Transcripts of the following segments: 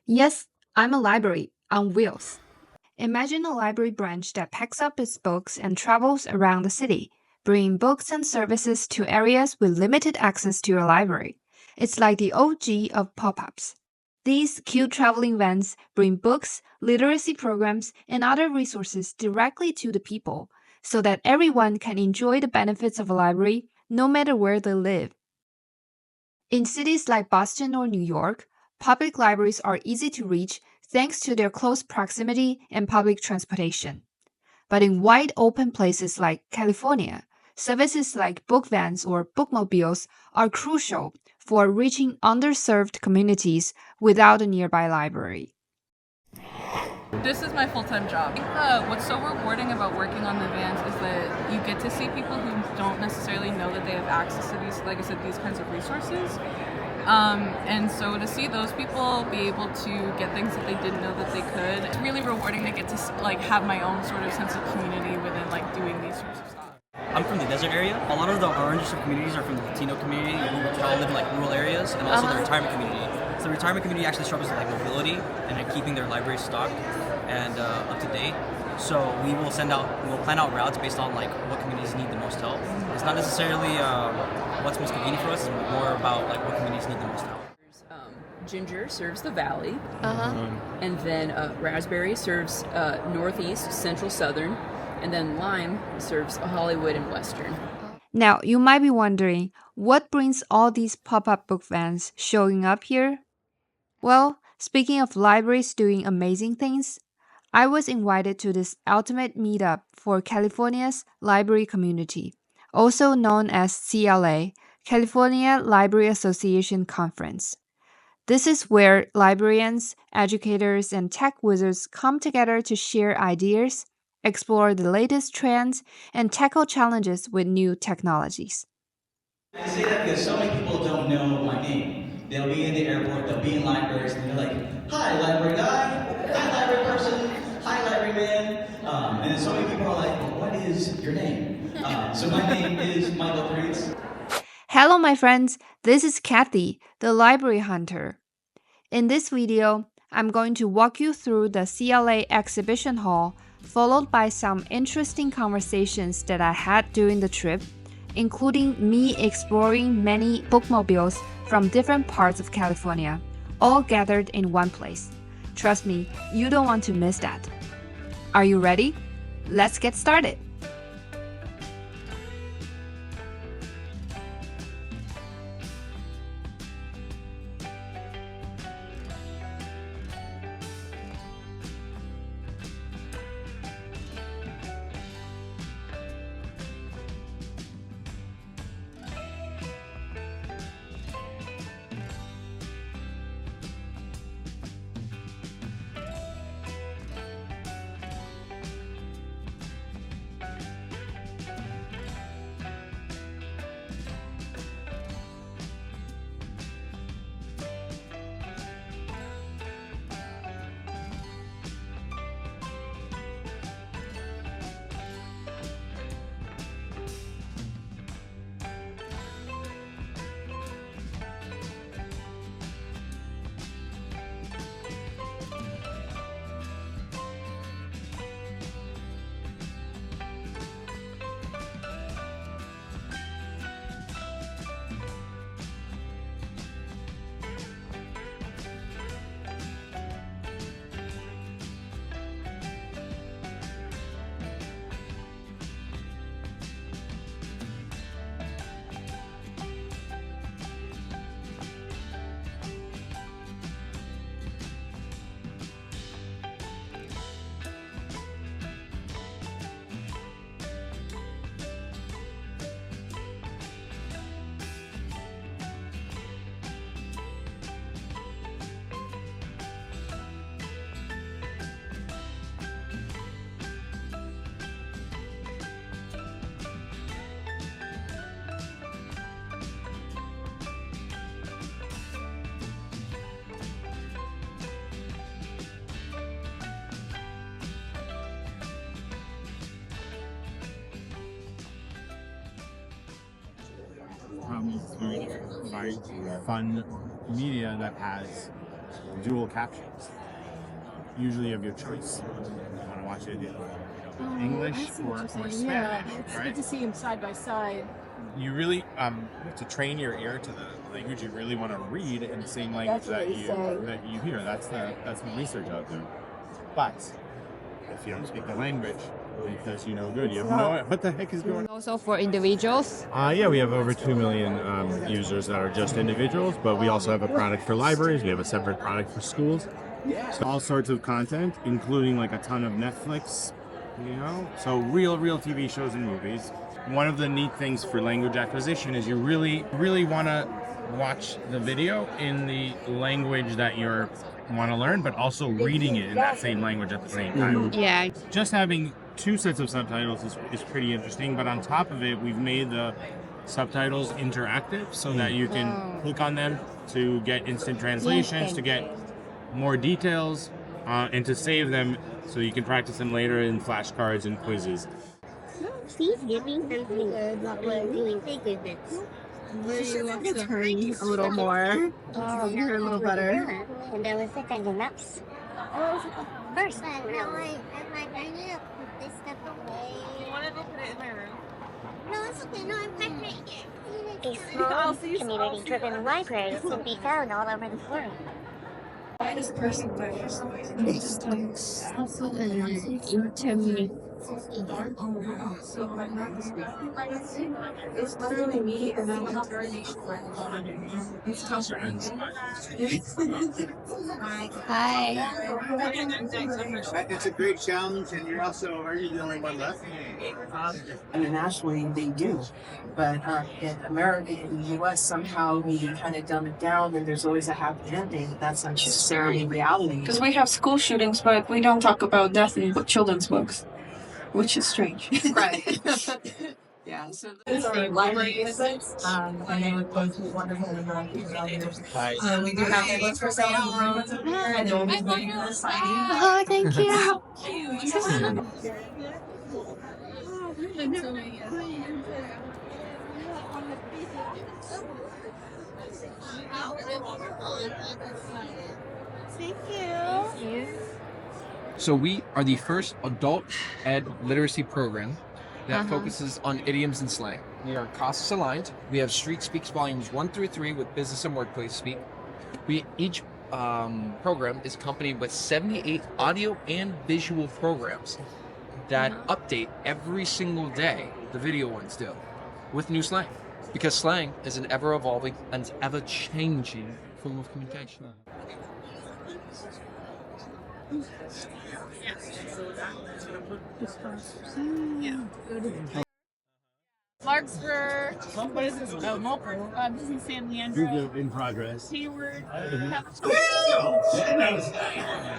Yes, I'm a library on wheels. Imagine a library branch that packs up its books and travels around the city, bringing books and services to areas with limited access to your library. It's like the OG of pop ups. These cute traveling vans bring books, literacy programs, and other resources directly to the people so that everyone can enjoy the benefits of a library no matter where they live. In cities like Boston or New York, public libraries are easy to reach thanks to their close proximity and public transportation. But in wide open places like California, services like book vans or bookmobiles are crucial for reaching underserved communities without a nearby library. This is my full-time job. I think what's so rewarding about working on the vans is that you get to see people who don't necessarily know that they have access to these, like I said, these kinds of resources. And so to see those people be able to get things that they didn't know that they could, it's really rewarding to get to have my own sort of sense of community within doing these sorts of stuff. I'm from the desert area. A lot of our underserved communities are from the Latino community who all live in rural areas, and also the retirement community. So the retirement community actually struggles with mobility and keeping their library stocked and up to date. So we'll plan out routes based on what communities need the most help. It's not necessarily what's most convenient for us. It's more about what communities need the most help. Ginger serves the valley, and then raspberry serves northeast, central, southern, and then lime serves Hollywood and western. Now, you might be wondering, what brings all these pop-up book vans showing up here? Well, speaking of libraries doing amazing things, I was invited to this ultimate meetup for California's library community, also known as CLA, California Library Association Conference. This is where librarians, educators, and tech wizards come together to share ideas, explore the latest trends, and tackle challenges with new technologies. I say that because so many people don't know my name. They'll be in the airport, they'll be in libraries, and they're like, "Hi, library guy. Hi, library person. Hi, library man." And then so many people are like, "Well, what is your name?" So my name is Michael Prince. Hello, my friends. This is Kathy, the library hunter. In this video, I'm going to walk you through the CLA exhibition hall, followed by some interesting conversations that I had during the trip, including me exploring many bookmobiles from different parts of California, all gathered in one place. Trust me, you don't want to miss that. Are you ready? Let's get started. Through like fun media that has dual captions, usually of your choice. You want to watch it in English or Spanish, Yeah, it's right? good to see them side by side. You really, to train your ear to the language, you really want to read in the same language that you hear. That's the research out there. But if you don't speak the language, it does you no good. You have no idea what the heck is going on. Also for individuals. Yeah, we have over 2 million users that are just individuals, but we also have a product for libraries. We have a separate product for schools. So all sorts of content, including like a ton of Netflix, so real TV shows and movies. One of the neat things for language acquisition is you really want to watch the video in the language that you want to learn, but also reading it in that same language at the same time. Yeah. Just having 2 sets of subtitles is pretty interesting, but on top of it, we've made the subtitles interactive so that you can click on them to get instant translations, to get more details, and to save them so you can practice them later in flashcards and quizzes. Please give me something doing goodness. It's hurrying a little more. You're a little better. And there was a kind of maps. First, now I'm bringing up this stuff away. You wanted to put it in my room? No, it's okay. No, I'm back right here. These small community-driven libraries can be found all over the world. This person, but for some reason, it's like also intermediate. So right now, it's literally me and then an entire nation. It's tougher. Hi. It's a great challenge, and are you the only one left? Internationally, they do. But in America, in the U.S., somehow we kind of dumb it down, and there's always a happy ending. That's not necessarily reality. Because we have school shootings, but we don't talk about death in children's books, which is strange. Right. Yeah, so these are library visits, and they would go through wonderful interactive. We do have books for sale in the room over here, and they'll be going to the signing. Oh, thank you. So we are the first adult ed literacy program that focuses on idioms and slang. We are CASAS aligned. We have Street Speaks volumes 1 through 3 with business and workplace speak. Each program is accompanied with 78 audio and visual programs that update every single day, the video ones do, with new slang. Because slang is an ever-evolving and ever-changing form of communication. Larkspur. What is this? Oh, Mulper. This is San Leandro. In progress. Hayward.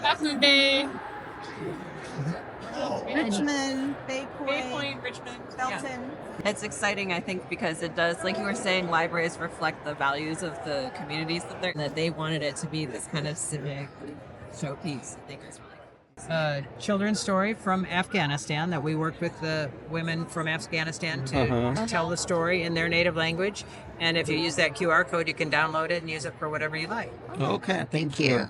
Bethlehem Bay. Richmond. Bay Point. Richmond. Belton. It's exciting, I think, because it does, like you were saying, libraries reflect the values of the communities that they wanted it to be this kind of civic showpiece. I think it's really children's story from Afghanistan that we worked with the women from Afghanistan to tell the story in their native language. And if you use that QR code, you can download it and use it for whatever you like. Okay, thank you.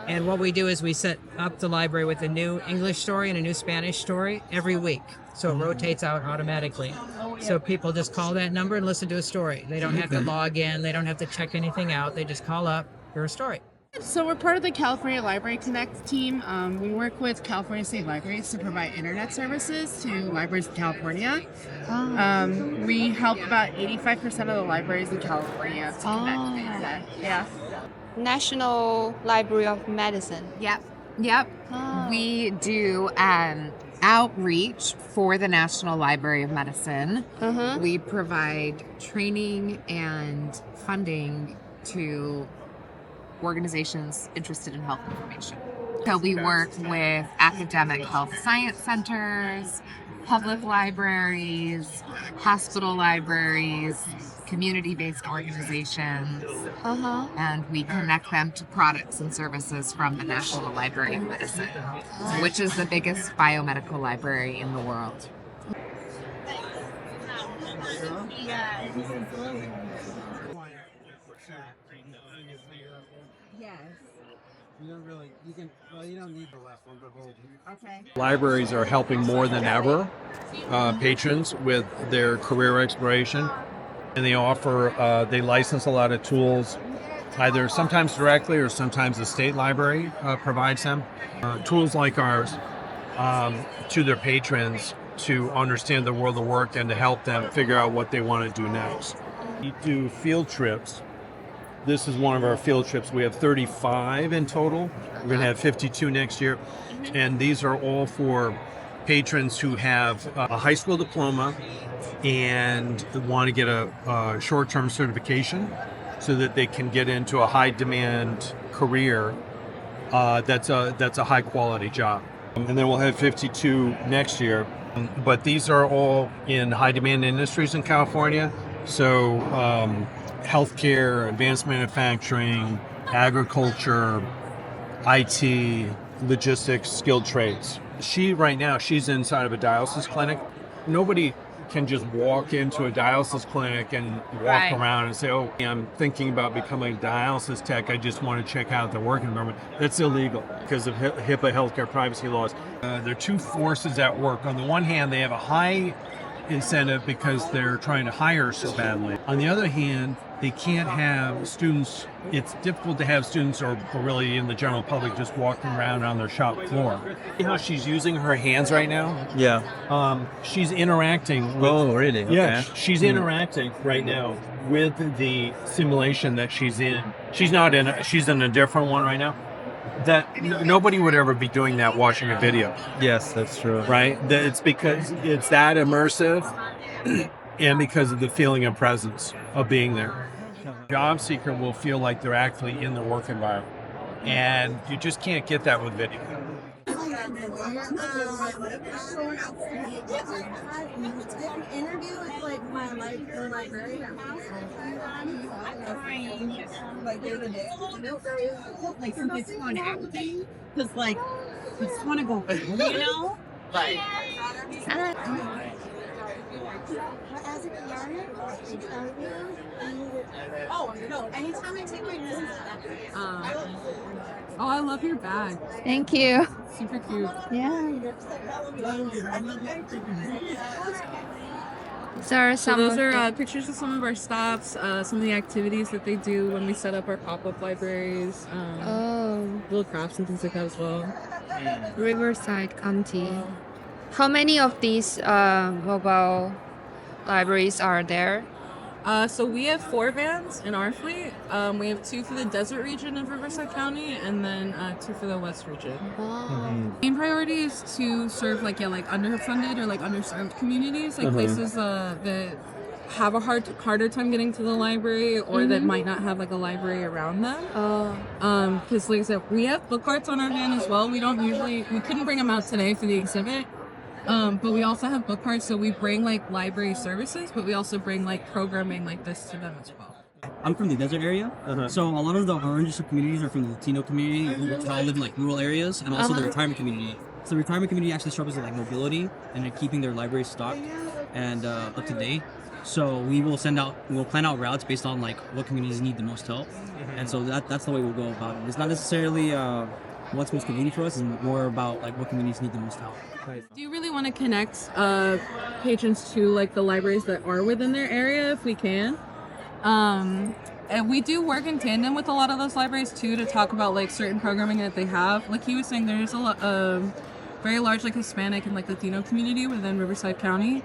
And what we do is we set up the library with a new English story and a new Spanish story every week. So it rotates out automatically. So people just call that number and listen to a story. They don't have to log in. They don't have to check anything out. They just call up, hear a story. So we're part of the California Library Connect team. We work with California State Libraries to provide internet services to libraries in California. We help about 85% of the libraries in California to connect with that. Yeah. National Library of Medicine. Yep. We do outreach for the National Library of Medicine. We provide training and funding to organizations interested in health information. So we work with academic health science centers, public libraries, hospital libraries, community-based organizations, and we connect them to products and services from the National Library of Medicine, which is the biggest biomedical library in the world. Yes. You don't really, you can, well, you don't need the left one, but hold. Okay. Libraries are helping more than ever patrons with their career exploration, and they offer, they license a lot of tools, either sometimes directly or sometimes the state library provides them. Tools like ours to their patrons to understand the world of work and to help them figure out what they want to do next. We do field trips. This is one of our field trips. We have 35 in total. We're going to have 52 next year. And these are all for patrons who have a high school diploma and want to get a short-term certification so that they can get into a high-demand career that's a high-quality job. And then we'll have 52 next year. But these are all in high-demand industries in California. So healthcare, advanced manufacturing, agriculture, IT, logistics, skilled trades. Right now, she's inside of a dialysis clinic. Nobody can just walk into a dialysis clinic and walk around and say, oh, I'm thinking about becoming a dialysis tech. I just want to check out the work environment. That's illegal because of HIPAA healthcare privacy laws. There are two forces at work. On the one hand, they have a high incentive because they're trying to hire so badly. On the other hand, they can't have students, it's difficult to have students or really in the general public just walking around on their shop floor. See how she's using her hands right now? Yeah. She's interacting with, Oh, really? Okay. Yeah, she's interacting right now with the simulation that she's in. She's in a different one right now. That nobody would ever be doing that watching a video. Yes, that's true. Right? It's because it's that immersive and because of the feeling of presence of being there. Job seeker will feel like they're actually in the work environment. And you just can't get that with video. Interview with like my librarian. Like the other day, like some kids want acting because like I just want to go, you know. Right. As a piano, Oh no! Anytime I take my kids. Oh, I love your bag. Thank you. Super cute. Yeah. So those are pictures of some of our stops, some of the activities that they do when we set up our pop-up libraries, little crafts and things like that as well. Riverside County. How many of these mobile libraries are there? So we have 4 vans in our fleet. We have 2 for the desert region of Riverside County, and then 2 for the west region. Main priority is to serve like underfunded or like underserved communities, like places that have a harder time getting to the library or that might not have like a library around them. Because like I said, we have book carts on our van as well. We couldn't bring them out today for the exhibit. But we also have book carts, so we bring like library services, but we also bring like programming like this to them as well. I'm from the desert area, so a lot of the orange communities are from the Latino community who all live in like rural areas, and also the retirement community. So the retirement community actually struggles with like mobility and keeping their libraries stocked and up to date. So we'll plan out routes based on like what communities need the most help, and so that's the way we'll go about it. It's not necessarily what's most convenient for us, it's more about like what communities need the most help. Do you really want to connect patrons to like the libraries that are within their area if we can? And we do work in tandem with a lot of those libraries too to talk about like certain programming that they have. Like he was saying, there's a very large like Hispanic and like Latino community within Riverside County.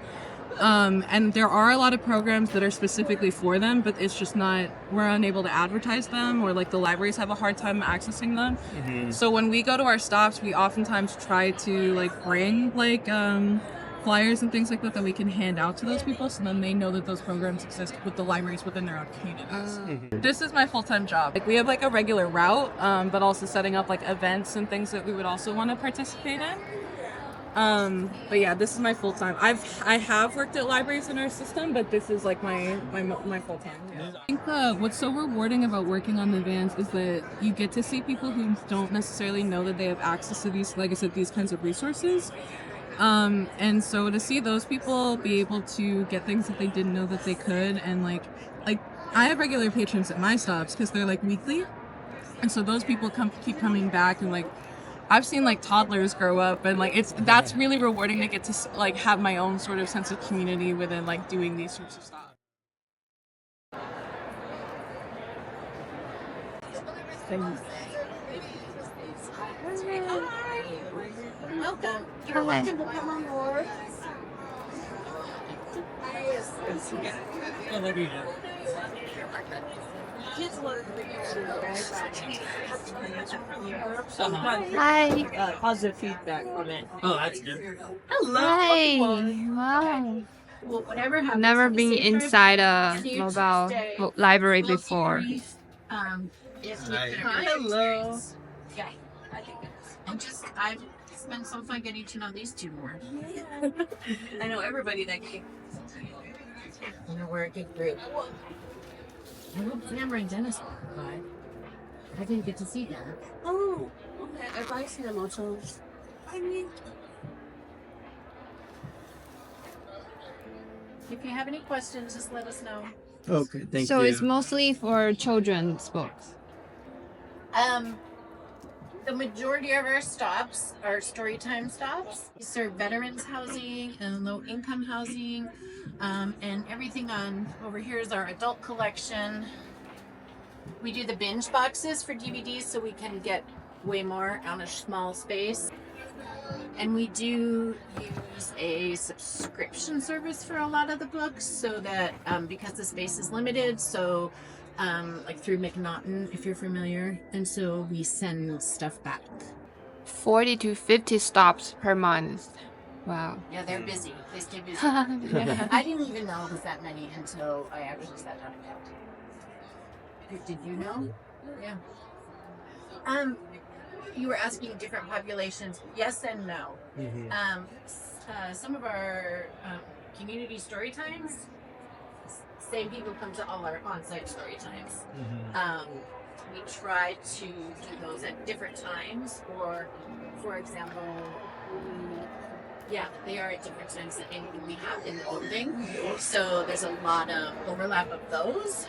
And there are a lot of programs that are specifically for them, but it's just we're unable to advertise them, or like the libraries have a hard time accessing them. So when we go to our stops, we oftentimes try to like bring like flyers and things like that we can hand out to those people, so then they know that those programs exist with the libraries within their own communities. This is my full-time job. Like we have like a regular route, but also setting up like events and things that we would also want to participate in. But yeah, this is my full time. I have worked at libraries in our system, but this is like my full time. Yeah. I think what's so rewarding about working on the vans is that you get to see people who don't necessarily know that they have access to these, like I said, these kinds of resources. And so to see those people be able to get things that they didn't know that they could, and like I have regular patrons at my stops because they're like weekly. And so those people keep coming back, and like I've seen like toddlers grow up, and like that's really rewarding to get to like have my own sort of sense of community within like doing these sorts of stuff. Welcome. You're welcome to come on board. Hi. Positive feedback from it. Oh, that's good. Hello. Hi. everyone. Wow. Well, whatever happens, Never have a been safe trip. inside a See you mobile Tuesday. library We'll before. debrief, if you Hi. could Hello. Yeah, I think it's been so fun getting to know these two more. I know everybody that came. You know, we're a good group. I hope Amber and Dennis were by. I didn't get to see them. Oh, okay. I've always seen them also. If you have any questions, just let us know. Okay, thank So you. it's mostly for children's books. The majority of our stops are story time stops. We serve veterans housing and low income housing, and everything on over here is our adult collection. We do the binge boxes for DVDs so we can get way more on a small space. And we do use a subscription service for a lot of the books so that because the space is limited, so like through McNaughton, if you're familiar, and so we send stuff back. 40 to 50 stops per month. Wow. Yeah, they're busy. They stay busy. Yeah. I didn't even know it was that many until I actually sat down and counted. Did you know? Yeah. You were asking different populations. Yes and no. Some of our community story times, same people come to all our on-site story times. We try to do those at different times, or, for example, they are at different times than anything we have in the building. So there's a lot of overlap of those.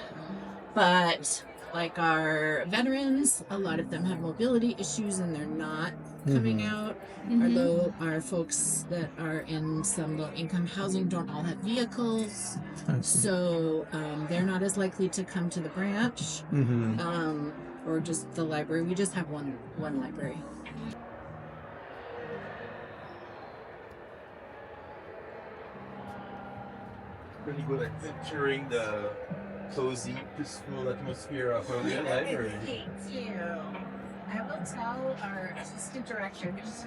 But like our veterans, a lot of them have mobility issues and they're not coming out. Although our folks that are in some low income housing don't all have vehicles. So they're not as likely to come to the branch or just the library. We just have one library. Really good at capturing the cozy, peaceful atmosphere of a real library. Thank you. I will tell our assistant director because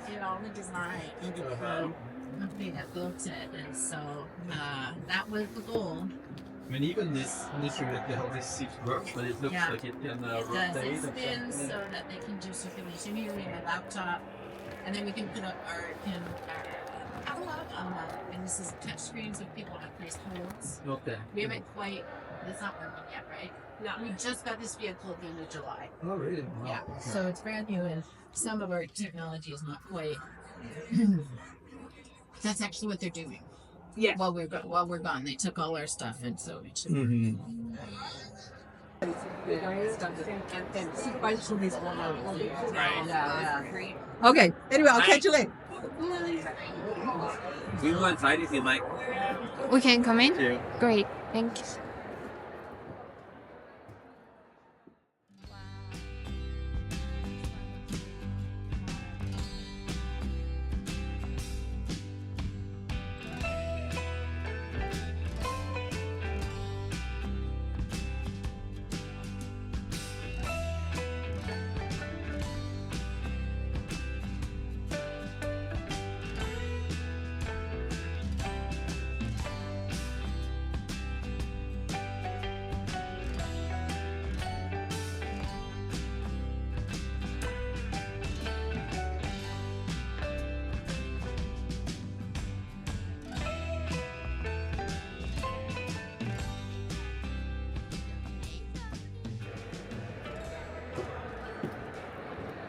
she did all the design of the that built it, and so that was the goal. I mean, even this room, like how this seat works, but it looks like it can rotate. It spins so that they can do circulation here. We have a laptop, and then we can put up art in our catalog. And this is touch screen, so people have nice holds. Okay. We haven't quite. It's not working yet, right? No, we just got this vehicle at the end of July. Oh, really? Wow. Yeah, so it's brand new, and some of our technology is not quite. That's actually what they're doing. Yeah. While we're gone, they took all our stuff, and so it should. Okay. Anyway, I'll catch you later. We go inside if you like. We can come in? Yeah. Great. Thank you.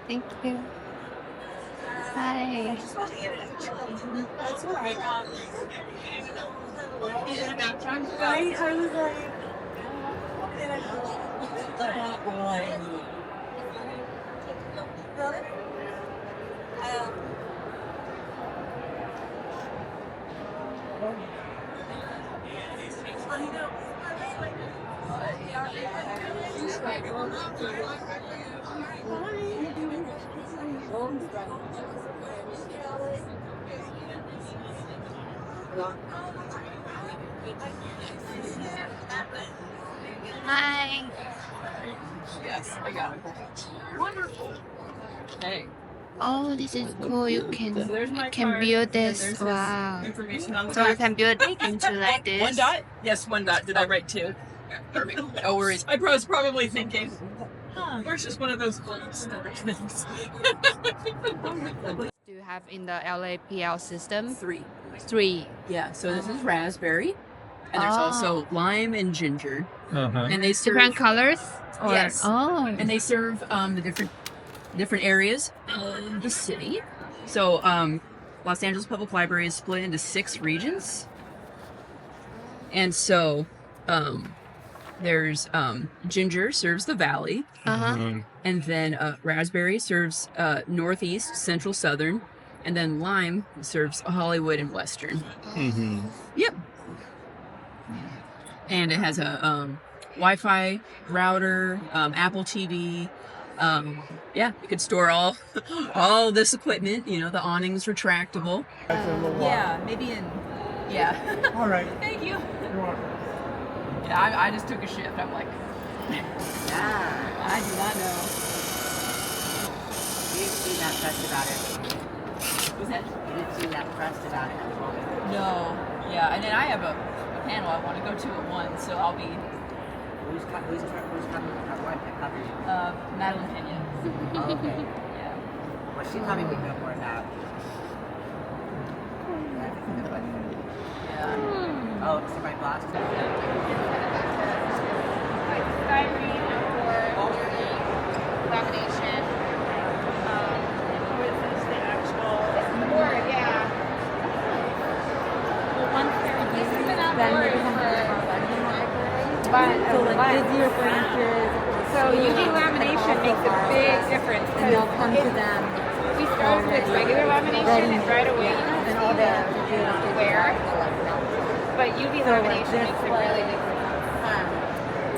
Thank you. Hi. That's right. Right? I was like, Hi. Yes, I got it. Wonderful. Hey. Oh, this is cool. You can There's my can card, build and this. there's his Wow. information on the So you back. can build into like this. One dot? Yes, one dot. Did I write two? Perfect. No worries. I was probably thinking, where's just one of those gold standard things? Do you have in the LAPL system? Three. Three. Yeah, so this is raspberry, and there's also lime and ginger. And they serve Different colors? Or, yes. Oh. And they serve the different areas of the city. So Los Angeles Public Library is split into 6 regions. And so there's ginger serves the valley. And then raspberry serves northeast, central, southern. And then lime serves Hollywood and western. Yep. And it has a Wi-Fi router, Apple TV. Yeah, you could store all this equipment. You know, the awning's retractable. Yeah, maybe in. Yeah. All right. Thank you. You're welcome. Yeah, I just took a shift. I'm like, I do not know. You didn't seem that pressed about it. Was that? You didn't seem that pressed about it. No. Yeah, and then I have a panel I want to go to at 1, so I'll be. Who's coming? What? Cover you? Madeline Pena. Oh, okay. Yeah. Well, she probably would know more about. Yeah. Oh, so my boss. Lamination. This is the actual board, yeah. Well, once they're used, then they become part of our lending library. So like easier branches. So UV lamination makes a big difference. And they'll come to them. We started with regular lamination and right away and all they have to do is wear. But UV lamination makes a really big difference.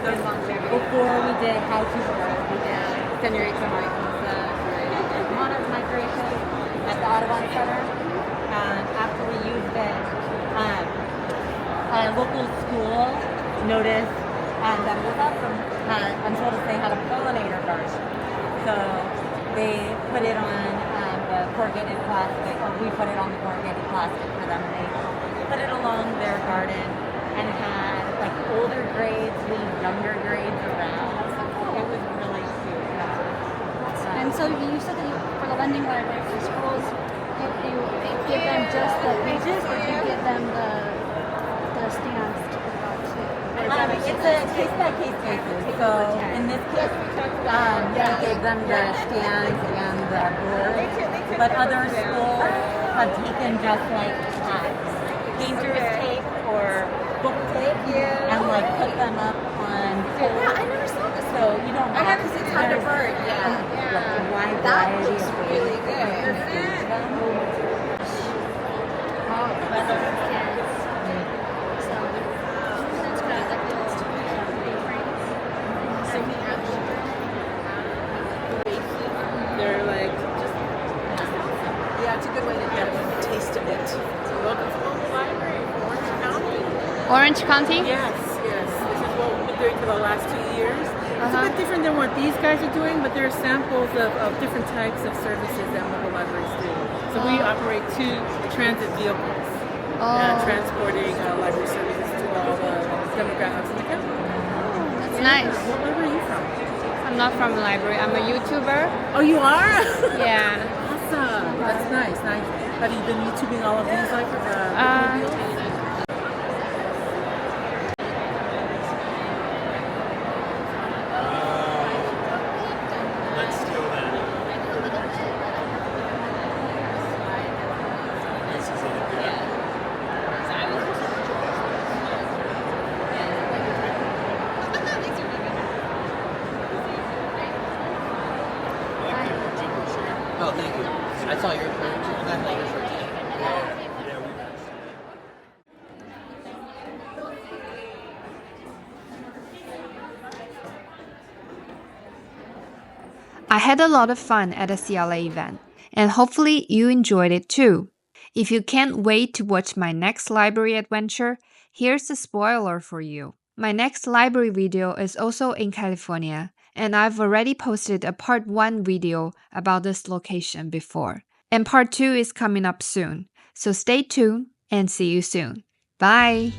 Before we did how-to work, we did Senorita Mariposa, Monarch Migration at the Audubon Center. And after we used it, a local school noticed that it was awesome and told us they had a pollinator garden. So they put it on the corrugated plastic, or we put it on the corrugated plastic for them. They put it along their garden and had like older grades leave younger grades around. It was really cute. And so you said that for the lending library for schools, you give them just the pages, or do you give them the stands to put out too? It's a case-by-case basis. So in this case, we gave them the stands and the board, but other schools have taken just like painter's tape or book tape and like put them up on poles. Yeah, I never saw this. So you don't have to see Thunderbird. Yeah. Like a wide That variety looks of really ways good. you can stage them. They're like, yeah, it's a good way to get a taste of it. So welcome to the library of Orange County. Orange County? Yes. This is what we've been doing for the last 2 years. It's a bit different than what these guys are doing, but there are samples of different types of services that mobile libraries do. So we operate 2 transit vehicles, transporting library services to all the demographics in the county. That's nice. What library are you from? I'm not from the library. I'm a YouTuber. Oh, you are? Yeah. Awesome. That's nice. Have you been YouTubing all of these videos? Oh, thank you. I saw your shirt too. I saw your shirt too. I had a lot of fun at the CLA event, and hopefully you enjoyed it too. If you can't wait to watch my next library adventure, here's a spoiler for you. My next library video is also in California, and I've already posted a part 1 video about this location before. And part 2 is coming up soon, so stay tuned and see you soon. Bye!